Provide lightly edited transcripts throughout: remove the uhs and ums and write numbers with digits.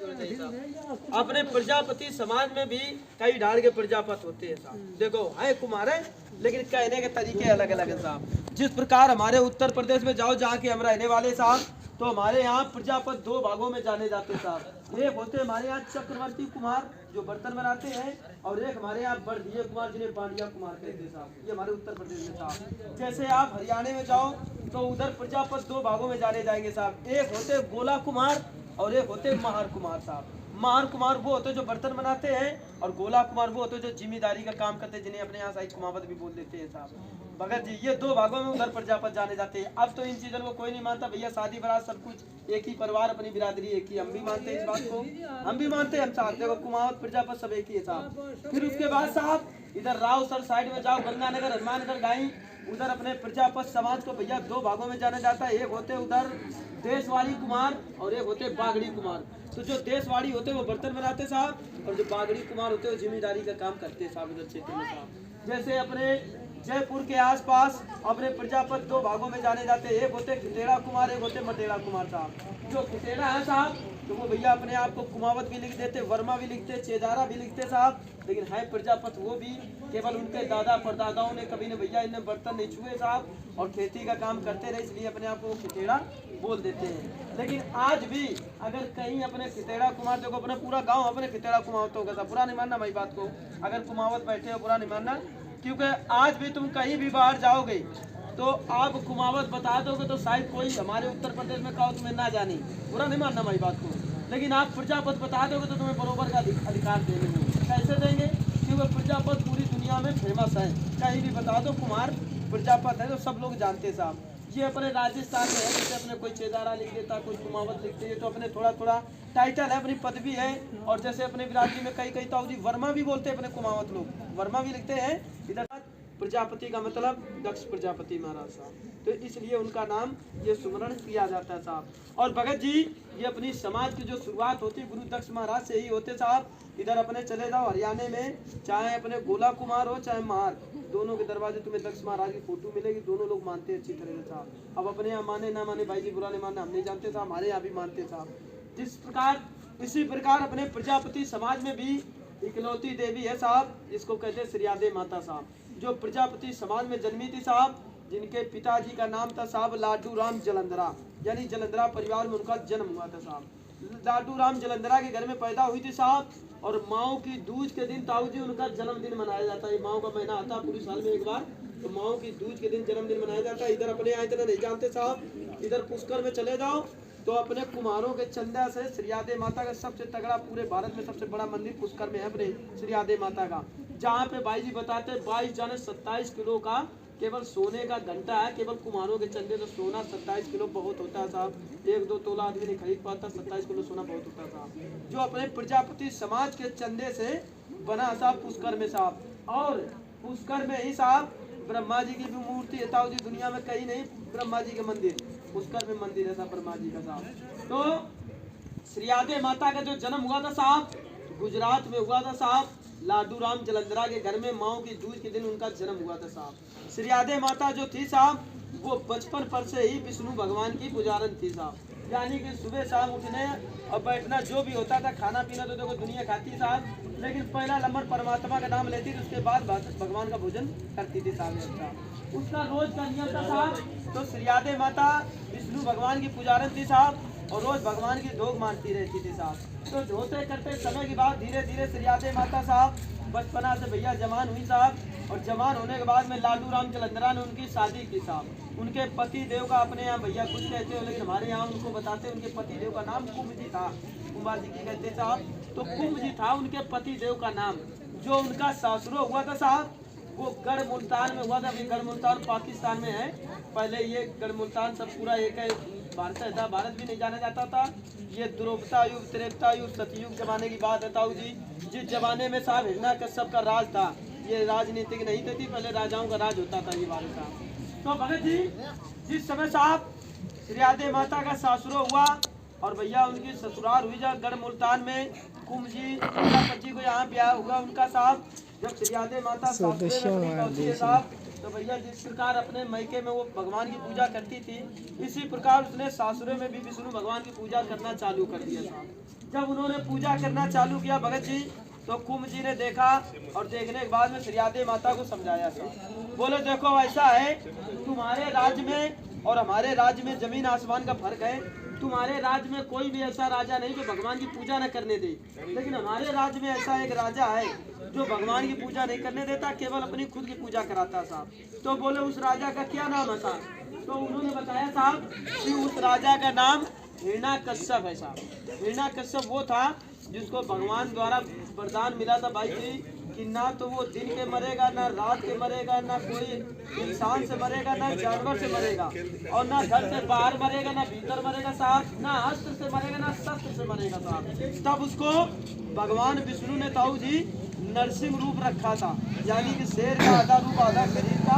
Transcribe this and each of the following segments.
छोड़ दें साहब। अपने प्रजापति समाज में भी कई ढाल के प्रजापति होते हैं साहब। देखो है कुमार है, लेकिन कहने के तरीके अलग अलग है साहब। जिस प्रकार हमारे उत्तर प्रदेश में जाओ जहाँ के हम रहने वाले साहब, तो हमारे यहाँ प्रजापति दो भागों में जाने जाते हैं साहब। एक होते हमारे यहाँ चक्रवर्ती कुमार जो बर्तन बनाते हैं, और एक हमारे यहाँ बड़दिये कुमार जिन्हें बांडिया कुमार कहते हैं साहब। ये हमारे उत्तर प्रदेश में साहब। जैसे आप हरियाणा में जाओ तो उधर प्रजापति दो भागों में जाने जाएंगे साहब। एक होते गोला कुमार और एक होते महार कुमार साहब। महार कुमार वो होते जो बर्तन बनाते हैं, और गोला कुमार वो होते जो जिम्मेदारी का काम करते हैं, जिन्हें अपने यहाँ साहित्य कुमावत भी बोल देते हैं साहब। भगत जी ये दो भागों में उधर प्रजापति जाने जाते हैं। अब तो इन चीजों को कोई नहीं मानता भैया, शादी बारात सब कुछ एक ही परिवार, अपनी बिरादरी एक ही। हम भी मानते हैं इस बात को, हम भी मानते हैं हम साहब। देखो कुमावत प्रजापति सब एक ही है साहब। फिर उसके बाद साहब इधर राव सर साइड में जाओ, गंगानगर हनुमानगढ़ गाई, उधर अपने प्रजापति समाज को भैया दो भागों में जाना जाता है। एक होते उधर देशवाड़ी कुमार और एक होते बागड़ी कुमार। तो जो देशवाड़ी होते वो बर्तन बनाते साहब, और जो बागड़ी कुमार होते वो जिम्मेदारी का काम करते साहब उधर क्षेत्र में साहब। जैसे अपने जयपुर के आसपास अपने प्रजापति दो भागों में जाने जाते हैं। एक होते खितेड़ा कुमार, एक होते मटेड़ा कुमार साहब। जो खितेड़ा है साहब तो वो भैया अपने आप को कुमावत भी लिख देते, वर्मा भी लिखते, चेजारा भी लिखते साहब। लेकिन है प्रजापति वो भी केवल उनके दादा परदादाओं ने कभी ने भैया इन्हें बर्तन नहीं छुए साहब, और खेती का काम करते रहे, इसलिए अपने आप को खितेड़ा बोल देते हैं। लेकिन आज भी अगर कहीं अपने खितेड़ा कुमार, देखो अपने पूरा गाँव अपने खितेड़ा कुमावत होगा साहब। बुरा नहीं मानना मेरी बात को, अगर कुमावत बैठे हो बुरा नहीं मानना, क्योंकि आज भी तुम कहीं भी बाहर जाओगे तो आप कुमावत बता दोगे तो शायद कोई हमारे उत्तर प्रदेश में कहो तुम्हें ना जानी, बुरा नहीं मानना मेरी बात को। लेकिन आप प्रजापति बता दोगे तो तुम्हें बरोबर का अधिकार देंगे। कैसे देंगे? क्योंकि प्रजापति पूरी दुनिया में फेमस है। कहीं भी बता दो कुमार प्रजापति है तो सब लोग जानते साहब। ये अपने राजस्थान में है, जैसे अपने कोई चेदारा लिख देता, कोई कुमावत लिखते हैं, तो अपने थोड़ा थोड़ा टाइटल है, अपनी पदवी है। और जैसे अपने बिरादरी में कई ताऊ जी वर्मा भी बोलते हैं, अपने कुमावत लोग वर्मा भी लिखते हैं। इधर प्रजापति का मतलब दक्ष प्रजापति महाराज साहब, तो इसलिए उनका नाम ये सुमरण किया जाता है साहब। और भगत जी ये अपनी समाज की जो शुरुआत होती है गुरु दक्ष महाराज से ही होते साहब। इधर अपने चले जाओ हरियाणा में, चाहे अपने गोला कुमार हो चाहे महार, दोनों के दरवाजे तुम्हें दक्ष महाराज की फोटो मिलेगी। दोनों लोग मानते हैं अच्छी तरह से साहब। अब अपने यहाँ माने ना माने भाई जी, बुरा नहीं मानना, हम नहीं जानते साहब, हमारे यहाँ भी मानते साहब। जिस प्रकार इसी प्रकार अपने प्रजापति समाज में भी इकलौती देवी है साहब, जिसको कहते हैं श्रीयादे माता साहब, जो प्रजापति समाज में जन्मी थी साहब, जिनके पिताजी का नाम था साहब लाडू राम जलंधरा, यानी जलंधरा परिवार में उनका जन्म हुआ था साहब। लाडू राम जलंधरा के घर में पैदा हुई थी साहब। और माओ की दूज के दिन ताऊ जी उनका जन्मदिन मनाया जाता है। माओ का महीना आता है पूरी साल में एक बार, तो माओ की दूज के दिन जन्मदिन मनाया जाता है। इधर अपने यहाँ इतना नहीं जानते साहब। इधर पुष्कर में चले जाओ तो अपने कुम्हारों के चंदा से श्रीयादे माता का सबसे तगड़ा, पूरे भारत में सबसे बड़ा मंदिर पुष्कर में है अपने श्रीयादे माता का, जहाँ पे भाई जी बताते हैं 22 जाने 27 किलो का केवल सोने का घंटा है। केवल कुम्हारों के चंदे तो सोना 27 किलो बहुत होता है साहब। 1-2 तोला आदमी नहीं खरीद पाता, 27 किलो सोना बहुत होता है साहब, जो अपने प्रजापति समाज के चंदे से बना साहब पुष्कर में साहब। और पुष्कर में ही साहब ब्रह्मा जी की भी मूर्ति है ताऊ जी, दुनिया में कहीं नहीं ब्रह्मा जी के मंदिर, पुष्कर में मंदिर है साहब ब्रह्मा जी का साहब। तो श्रीयादे माता का जो जन्म हुआ था साहब गुजरात में हुआ था साहब। लाडू राम जलंधरा के घर में माओ की दूज के दिन उनका जन्म हुआ था साहब। श्रीयादे माता जो थी साहब वो बचपन पर से ही विष्णु भगवान की पुजारन थी साहब। यानी कि सुबह शाम उठने और बैठना जो भी होता था, खाना पीना तो देखो दुनिया खाती साहब, लेकिन पहला नंबर परमात्मा का नाम लेती थी, उसके बाद भगवान का भोजन करती थी साहब। उसका रोज का नियम था साहब। तो श्रीयादे माता विष्णु भगवान की पुजारन थी साहब, और रोज भगवान की धोख मारती रहती थी साहब। तो होते करते समय के बाद धीरे धीरे श्रीयादे माता साहब बचपना से भैया जवान हुई साहब। और जवान होने के बाद में लाडू राम जलंधरा ने उनकी शादी की साहब। उनके पति देव का अपने यहाँ भैया कुछ कहते हो, लेकिन हमारे यहाँ उनको बताते उनके पति देव का नाम कुंभ जी था, कुमार जी की कहते साहब। तो कुंभ जी था उनके पति देव का नाम। जो उनका सासुरो हुआ था साहब वो गढ़ मुल्तान में हुआ था। अभी गढ़ मुल्तान पाकिस्तान में है, पहले ये गढ़ मुल्तान सब पूरा एक है भारत था, भारत भी नहीं जाना जाता था। ये द्रौपदा युग, त्रेता युग, सतयुग जमाने की बात है ताऊ जी। जिस जमाने में साहब हिरण्यकश्यप का राज था, ये राजनीतिक नहीं थी, पहले राजाओं का राज होता था ये बात साहब। तो भगत जी जिस समय साहब श्रीयादे माता का सासुरो हुआ और भैया उनकी ससुराल हुई जा गढ़ मुल्तान में, कुंभ जी को यहाँ ब्याह हुआ उनका साहब। जब श्रीयादे माता साहब तो भैया जिस प्रकार अपने मैके में वो भगवान की पूजा करती थी, इसी प्रकार उसने सासुरे में भी विष्णु भगवान की पूजा करना चालू कर दिया साहब। जब उन्होंने पूजा करना चालू किया भगत जी, तो कुंभ जी ने देखा और देखने के बाद में श्रीयादे माता को समझाया साहब। बोले देखो ऐसा है, तुम्हारे राज्य में और हमारे राज्य में जमीन आसमान का फर्क है। तुम्हारे राज्य में कोई भी ऐसा राजा नहीं जो भगवान की पूजा न करने दे, लेकिन हमारे राज्य में ऐसा एक राजा है जो भगवान की पूजा नहीं करने देता, केवल अपनी खुद की पूजा कराता साहब। तो बोले उस राजा का क्या नाम है साहब? तो उन्होंने बताया साहब कि उस राजा का नाम हिरण्याकश्यप है साहब। हिरण्याकश्यप वो था जिसको भगवान द्वारा वरदान मिला था भाई जी कि ना तो वो दिन के मरेगा, ना रात के मरेगा, ना कोई इंसान से मरेगा, ना जानवर से मरेगा, और ना घर से बाहर मरेगा, ना भीतर मरेगा साहब, ना अस्त्र से मरेगा, ना शस्त्र से मरेगा साहब। तब उसको भगवान विष्णु ने ताऊ जी नरसिंह रूप रखा था, यानी कि शेर का आधा रूप, आधा शरीर का,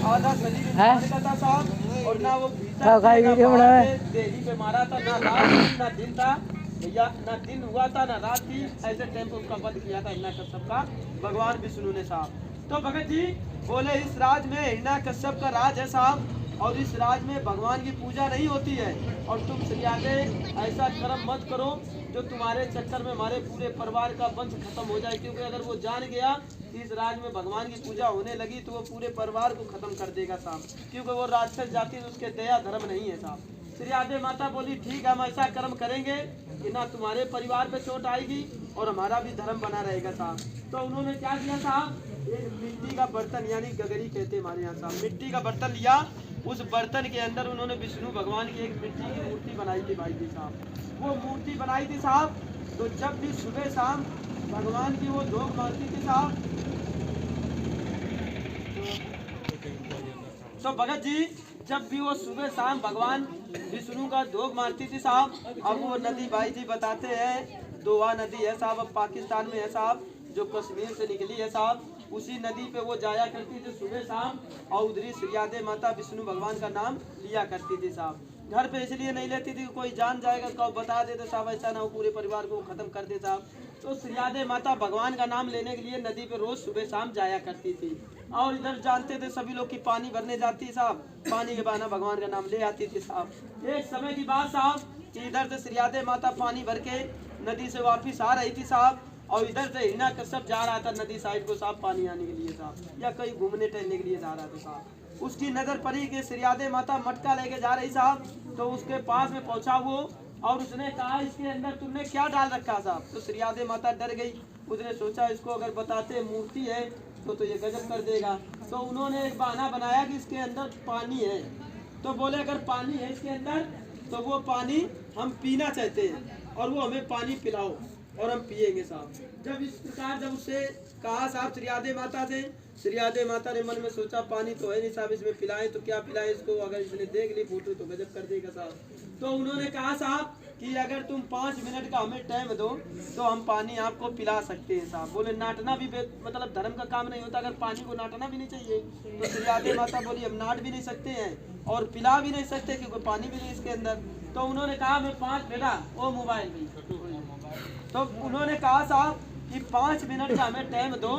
आधा शरीर इंसान का था साहब। और ना वो भीतर देही पे मारा था, ना रात ना दिन था भैया, ना दिन हुआ था ना रात थी, ऐसे टाइम पे उसका वध किया था हिरण्याकश्यप का भगवान विष्णु ने साहब। तो भगत जी बोले इस राज में हिरण्याकश्यप का राज है साहब, और इस राज में भगवान की पूजा नहीं होती है। और तुम श्रीयादे ऐसा कर्म मत करो जो तुम्हारे चक्कर में हमारे पूरे परिवार का वंश खत्म हो जाए, क्योंकि अगर वो जान गया कि इस राज में भगवान की पूजा होने लगी तो वो पूरे परिवार को खत्म कर देगा साहब, क्योंकि वो राक्षस जाति है, उसके दया धर्म नहीं है साहब। श्रीयादे माता बोली ठीक है, हम ऐसा कर्म करेंगे कि ना तुम्हारे परिवार पे चोट आएगी और हमारा भी धर्म बना रहेगा साहब। तो उन्होंने क्या किया साहब, एक मिट्टी का बर्तन, यानी गगरी कहते हैं हमारे यहाँ साहब, मिट्टी का बर्तन लिया। उस बर्तन के अंदर उन्होंने विष्णु भगवान की एक मिट्टी की मूर्ति बनाई थी भाई जी साहब। वो मूर्ति बनाई थी साहब, तो जब भी सुबह शाम भगवान की वो धोख मारती थी साहब, तो भगत जी जब भी वो सुबह शाम भगवान विष्णु का धोख मारती थी साहब, अब वो नदी भाई जी बताते हैं दोवा नदी है साहब, अब पाकिस्तान में है साहब, जो कश्मीर से निकली है साहब, उसी नदी पे वो जाया करती थी सुबह शाम, और उधरी श्रीयादे माता विष्णु भगवान का नाम लिया करती थी साहब। घर पे इसलिए नहीं लेती थी कोई जान जाएगा तो बता देते साहब, ऐसा ना हो पूरे परिवार को खत्म कर दे साहब। तो श्रीयादे माता भगवान का नाम लेने के लिए नदी पे रोज सुबह शाम जाया करती थी। और इधर जानते थे सभी लोग कि पानी भरने जाती साहब, पानी के बहाना भगवान का नाम ले आती थी साहब। एक समय की बात साहब कि इधर से श्रीयादे माता पानी भर के नदी से वापिस आ रही थी साहब, और इधर से हिरण्याकश्यप जा रहा था नदी साइड को साहब पानी आने के लिए साहब, या कहीं घूमने टहलने के लिए जा रहा था साहब। उसकी नजर पड़ी कि श्रीयादे माता मटका लेके जा रही साहब, तो उसके पास में पहुंचा वो, और उसने कहा इसके अंदर तुमने क्या डाल रखा साहब? तो श्रीयादे माता डर गई, उसने सोचा इसको अगर बताते मूर्ति है तो ये गजब कर देगा। तो उन्होंने एक बहाना बनाया कि इसके अंदर पानी है। तो बोले अगर पानी है इसके अंदर तो वो पानी हम पीना चाहते हैं, और वो हमें पानी पिलाओ और हम पिएंगे साहब। जब इस प्रकार जब उससे कहा साहब श्रीयादे माता से, श्रीयादे माता ने मन में सोचा पानी तो है नहीं साहब, इसमें पिलाएं तो क्या पिलाएं इसको, अगर इसने देख ली फोटो तो गजब कर देगा साहब। तो उन्होंने कहा साहब कि अगर तुम 5 मिनट का हमें टाइम दो तो हम पानी आपको पिला सकते हैं साहब। बोले नाटना भी मतलब धर्म का काम नहीं होता, अगर पानी को नाटना भी नहीं चाहिए। तो श्रीयादे माता बोली हम नाट भी नहीं सकते हैं और पिला भी नहीं सकते क्योंकि पानी भी नहीं इसके अंदर। तो उन्होंने कहा मैं 5 बेटा वो मोबाइल भी, तो उन्होंने कहा साहब कि 5 मिनट का हमें टाइम दो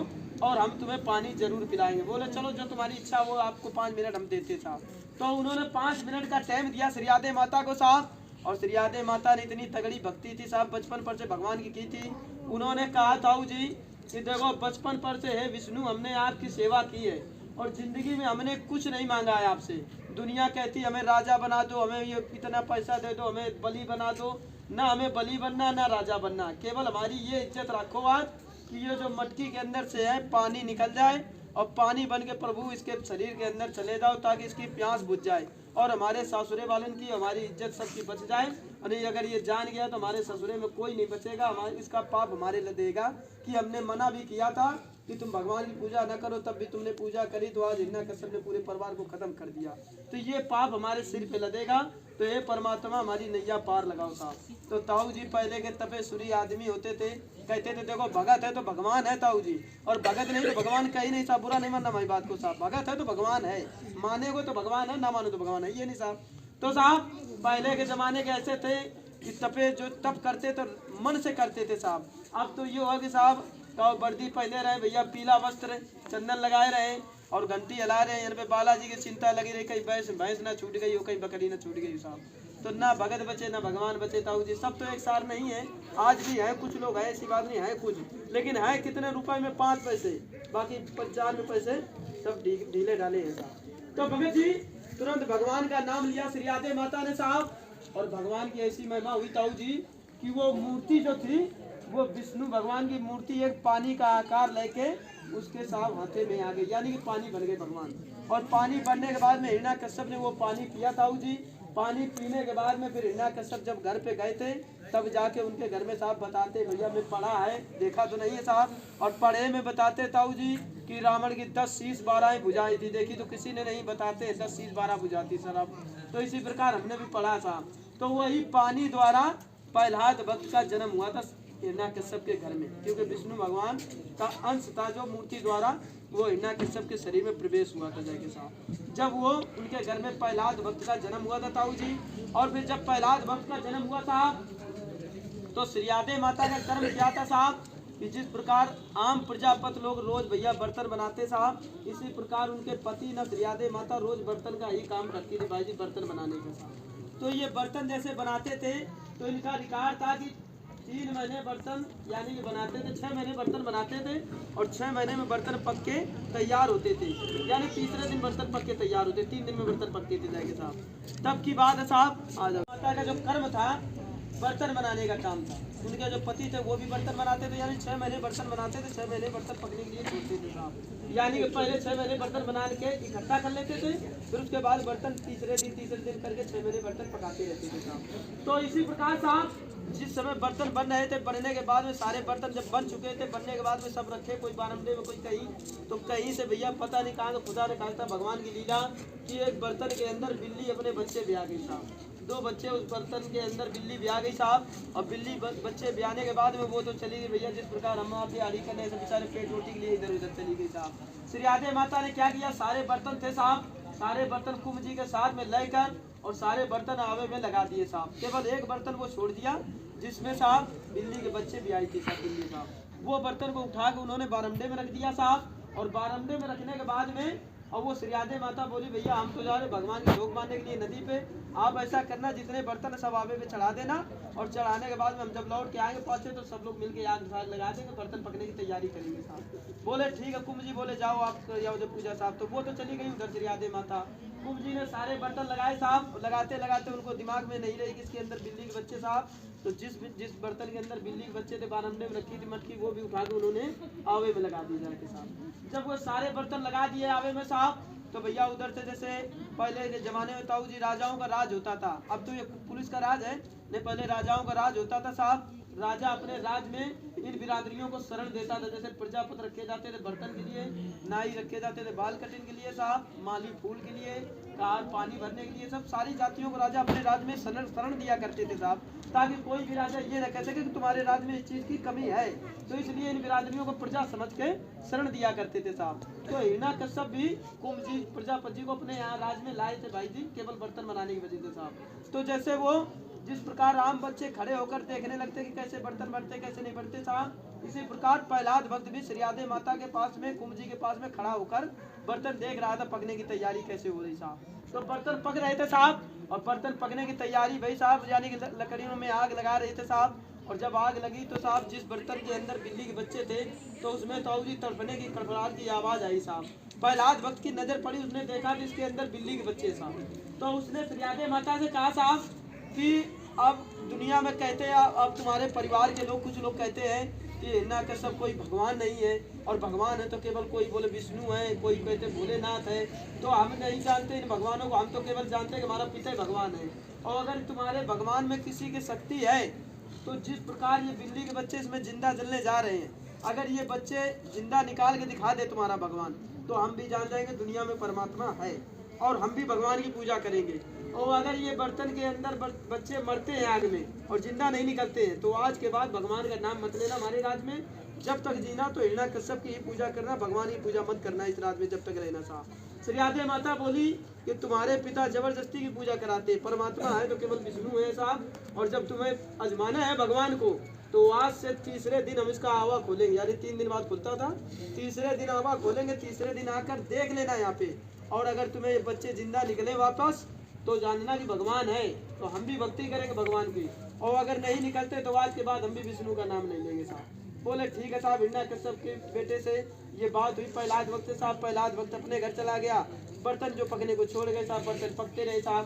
और हम तुम्हें पानी जरूर पिलाएंगे। बोले चलो जो तुम्हारी इच्छा वो आपको 5 मिनट हम देते साहब। तो उन्होंने 5 मिनट का टाइम दिया श्रीयादे माता को साहब, और श्रीयादे माता ने इतनी तगड़ी भक्ति थी साहब, बचपन पर से भगवान की थी। उन्होंने कहा ताऊ जी कि देखो बचपन पर से है विष्णु, हमने आपकी सेवा की है और जिंदगी में हमने कुछ नहीं मांगा है आपसे। दुनिया कहती हमें राजा बना दो, हमें ये इतना पैसा दे दो, हमें बलि बना दो, ना हमें बलि बनना ना राजा बनना, केवल हमारी ये इज्जत रखो आज कि ये जो मटकी के अंदर से है पानी निकल जाए और पानी बन के प्रभु इसके शरीर के अंदर चले जाओ ताकि इसकी प्यास बुझ जाए और हमारे ससुरे वालन की हमारी इज्जत सबकी बच जाए। और नहीं अगर ये जान गया तो हमारे ससुरे में कोई नहीं बचेगा, हमारे इसका पाप हमारे लदेगा कि हमने मना भी किया था कि तुम भगवान की पूजा न करो, तब भी तुमने पूजा करी तो आज हिरण्याकश्यप ने पूरे परिवार को खत्म कर दिया, तो ये पाप हमारे सिर पे लदेगा। तो ये परमात्मा हमारी नैया पार लगाओ साहब। तो ताऊ जी पहले के तपेश्वरी आदमी होते थे, कहते थे देखो भगत है तो भगवान है ताऊ जी, और भगत नहीं तो भगवान कहीं नहीं साहब, बुरा नहीं मानना हमारी बात को साहब, भगत है तो भगवान है, मानेगो तो भगवान है, ना मानो तो भगवान है, ये नहीं साहब। तो साहब पहले के जमाने के ऐसे थे कि तपे जो तप करते तो मन से करते थे साहब। अब तो ये हुआ कि साहब तो वर्दी पहले रहे भैया, पीला वस्त्र चंदन लगाए रहे और घंटी हिला रहे हैं, यहाँ पे बालाजी की चिंता लगी रही, कहीं भैंस ना छूट गई हो, कहीं बकरी ना छूट गई साहब। तो ना भगत बचे ना भगवान बचे ताऊ जी, सब तो एक सार नहीं है। आज भी है कुछ लोग है, ऐसी बात नहीं है कुछ, लेकिन है कितने रुपए में 5 पैसे, बाकी 95 पैसे सब ढीले ढाले हैं साहब। तो भगत जी तुरंत भगवान का नाम लिया श्रीयादे माता ने साहब, और भगवान की ऐसी महिमा हुई ताऊ जी कि वो मूर्ति जो थी वो विष्णु भगवान की मूर्ति एक पानी का आकार लेके उसके साहब हाथे में आ गई, यानी कि पानी बन गए भगवान। और पानी बनने के बाद में हिरण्याकश्यप ने वो पानी पिया ताऊ जी। पानी पीने के बाद में फिर हिरण्याकश्यप जब घर पे गए थे तब जाके उनके घर में साहब बताते, भैया मैं पढ़ा है, देखा तो नहीं है साहब, और पढ़े में बताते ताऊ जी कि रावण की 10 शीश 12 भुजाएं थी, देखी तो किसी ने नहीं, बताते 10 शीश 12 भुजाती सर अब। तो इसी प्रकार हमने भी पढ़ा साहब। तो वही पानी द्वारा प्रहलाद भक्त का जन्म हुआ था हिरण्याकश्यप के घर में, क्योंकि विष्णु भगवान का अंश था जो मूर्ति द्वारा वो हिरण्याकश्यप के शरीर में प्रवेश हुआ था जाके साहब। जब वो उनके घर में प्रहलाद भक्त का जन्म हुआ था ताऊ जी, और फिर जब प्रहलाद भक्त का जन्म हुआ साहब तो श्रीयादे माता का कर्म क्या था साहब कि जिस प्रकार आम प्रजापत लोग रोज भैया बर्तन बनाते साहब, इसी प्रकार उनके पति न श्रीयादे माता रोज बर्तन का ही काम करती थी भाई जी, बर्तन बनाने का साहब। तो ये बर्तन जैसे बनाते थे तो इनका रिकॉर्ड था कि 3 महीने बर्तन यानी कि बनाते थे, 6 महीने बर्तन बनाते थे और 6 महीने में बर्तन पक के तैयार होते थे, यानी तीसरे दिन बर्तन पक के तैयार होते, 3 दिन में बर्तन पकते थे जाएंगे साहब। तब की बात है साहब, आज माता का जो कर्म था बर्तन बनाने का काम था। उनके जो पति थे वो भी बर्तन बनाते थे, यानी 6 महीने बर्तन बनाते थे, 6 महीने बर्तन पकने के लिए छोड़ते थे साहब। यानी कि पहले 6 महीने बर्तन बना के इकट्ठा कर लेते थे, फिर उसके बाद बर्तन तीसरे दिन करके 6 महीने बर्तन पकाते रहते थे साहब। तो इसी प्रकार साहब जिस समय बर्तन बन रहे थे, बनने के बाद में सारे बर्तन जब बन चुके थे, बनने के बाद में सब रखे, कोई बारमदे में कोई कहीं, तो कहीं से भैया पता नहीं कहाँ, तो खुदा ने कहा था भगवान की लीला कि एक बर्तन के अंदर बिल्ली अपने बच्चे ब्याह गई साहब। 2 बच्चे उस बर्तन के अंदर बिल्ली ब्याह गई साहब, और बिल्ली बच्चे ब्याहने के बाद में वो तो चली गई भैया, जिस प्रकार हम आप आड़ी करने से बेचारे पेट रोटी के लिए इधर उधर चली गई साहब। श्रीयादे माता ने क्या किया, सारे बर्तन थे साहब, सारे बर्तन कुंभ जी के साथ में लेकर और सारे बर्तन आवे में लगा दिए साहब। केवल एक बर्तन वो छोड़ दिया जिसमें साहब बिल्ली के बच्चे भी आई थी साहब, बिल्ली साहब। वो बर्तन को उठा के उन्होंने बारमदे में रख दिया साहब, और बारमदे में रखने के बाद में और वो श्रीयादे माता बोली भैया हम तो जा रहे भगवान के भोग मारने के लिए नदी पे, आप ऐसा करना जितने बर्तन सब आवे में चढ़ा देना, और चढ़ाने के बाद में हम जब लौट के आएंगे पहुंचे तो सब लोग मिलके आग लगा देंगे, बर्तन पकने की तैयारी करेंगे साहब। बोले ठीक है कुंभ जी, बोले जाओ आप जाओ जब पूजा साहब। तो वो तो चली गई उधर श्रीयादे माता। कुंभ जी ने सारे बर्तन लगाए साहब, लगाते लगाते उनको दिमाग में नहीं रही कि इसके अंदर बिल्ली के बच्चे साहब, तो जिस बर्तन के अंदर बिल्ली के बच्चे थे बारमदे में रखी थी मटकी, वो भी उठा के उन्होंने आवे में लगा दी जाके साहब। जब वो सारे बर्तन लगा दिए आवे में साहब, तो भैया उधर से जैसे पहले के जमाने में ताऊ जी राजाओं का राज होता था, अब तो ये पुलिस का राज है, नहीं पहले राजाओं का राज होता था साहब। राजा अपने राज में इन बिरादरियों को शरण देता था, जैसे प्रजापत रखे जाते थे बर्तन के लिए, नाई रखे जाते थे बाल कटिंग के लिए साहब, माली फूल के लिए, कार पानी भरने के लिए, सब सारी जातियों को राजा अपने राज में शरण दिया करते थे साहब, ताकि कोई भी राजा ये न कह सके कि तुम्हारे राज में इस चीज की कमी है। तो इसलिए इन बिरादरियों को प्रजा समझ के शरण दिया करते थे साहब। तो हिरण्याकश्यप भी कुंभ जी प्रजापति जी को अपने यहाँ राज में लाए थे भाई जी, केवल बर्तन बनाने की वजह से साहब। तो जैसे वो जिस प्रकार राम बच्चे खड़े होकर देखने लगते कि कैसे बर्तन बनते कैसे नहीं बनते साहब, इसी प्रकार प्रहलाद भक्त भी श्रीयादे माता के पास में कुंभ जी के पास में खड़ा होकर बर्तन देख रहा था पकने की तैयारी कैसे हो रही साहब। तो बर्तन पक रहे थे साहब, और बर्तन पकने की तैयारी भाई साहब, यानी कि लकड़ियों में आग लगा रहे थे साहब। और जब आग लगी तो साहब जिस बर्तन के अंदर बिल्ली के बच्चे थे तो उसमें ताऊ जी तड़पने की कड़कड़ाहट की आवाज आई साहब। प्रहलाद भक्त की नजर पड़ी, उसने देखा कि इसके अंदर बिल्ली के बच्चे साहब। तो उसने श्रीयादे माता से कहा साहब कि अब दुनिया में कहते हैं, अब तुम्हारे परिवार के लोग कुछ लोग कहते हैं कि हिरण्याकश्यप कोई भगवान नहीं है, और भगवान है तो केवल कोई बोले विष्णु है, कोई कहते भोलेनाथ है, तो हम नहीं जानते इन भगवानों को, हम तो केवल जानते हैं कि हमारा पिता भगवान है। और अगर तुम्हारे भगवान में किसी की शक्ति है तो जिस प्रकार ये बिल्ली के बच्चे इसमें जिंदा जलने जा रहे हैं, अगर ये बच्चे जिंदा निकाल के दिखा दे तुम्हारा भगवान, तो हम भी जान जाएंगे दुनिया में परमात्मा है, और हम भी भगवान की पूजा करेंगे। और अगर ये बर्तन के अंदर बच्चे मरते हैं आग में और जिंदा नहीं निकलते हैं, तो आज के बाद भगवान का नाम मत लेना हमारे राज में, जब तक जीना तो हिरण्याकश्यप की ही पूजा करना, भगवान की पूजा मत करना इस राज में जब तक रहना साहब। श्रीयादे माता बोली कि तुम्हारे पिता जबरदस्ती की पूजा कराते, परमात्मा है तो केवल विष्णु है साहब, और जब तुम्हें आजमाना है भगवान को तो आज से तीसरे दिन हम इसका आवा खोलेंगे, यानी 3 दिन बाद खुलता था, तीसरे दिन आवा खोलेंगे, तीसरे दिन आकर देख लेना यहाँ पे। और अगर तुम्हें ये बच्चे जिंदा निकले वापस तो जानना कि भगवान है, तो हम भी भक्ति करेंगे भगवान की, और अगर नहीं निकलते तो आज के बाद हम भी विष्णु का नाम नहीं लेंगे साहब। बोले ठीक है साहब। हिरण्यकश्यप के बेटे से ये बात हुई प्रहलाद भक्त से साहब। प्रहलाद भक्त अपने घर चला गया, बर्तन जो पकने को छोड़ गए साहब, बर्तन पकते रहे साहब।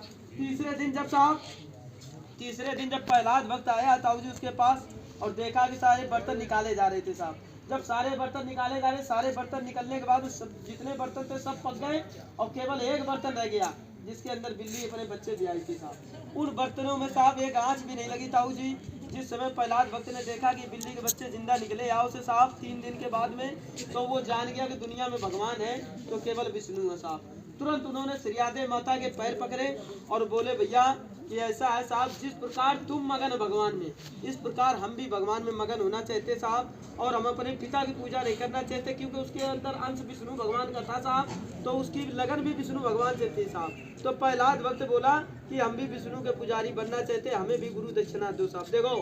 तीसरे दिन जब प्रहलाद भक्त आया ताऊ जी उसके पास और देखा कि सारे बर्तन निकाले जा रहे थे साहब। जब सारे बर्तन निकाले जा रहे, सारे बर्तन निकलने के बाद जितने बर्तन थे सब पक गए और केवल एक बर्तन रह गया जिसके अंदर बिल्ली अपने बच्चे भी आई थी साहब। उन बर्तनों में साहब एक आंच भी नहीं लगी ताऊ जी। जिस समय प्रहलाद भक्त ने देखा कि बिल्ली के बच्चे जिंदा निकले आओ से साहब 3 दिन के बाद में, तो वो जान गया कि दुनिया में भगवान है तो केवल विष्णु है साहब। तुरंत उन्होंने श्रीयादे माता के पैर पकड़े और बोले भैया कि ऐसा है साहब, जिस प्रकार तुम मगन हो भगवान में, इस प्रकार हम भी भगवान में मगन होना चाहते साहब। और हम अपने पिता की पूजा नहीं करना चाहते क्योंकि उसके अंदर अंश विष्णु भगवान का था साहब, तो उसकी लगन भी विष्णु भगवान से थी साहब। तो प्रहलाद भक्त बोला कि हम भी विष्णु के पुजारी बनना चाहते, हमें भी गुरु दक्षिणा दो साहब। देखो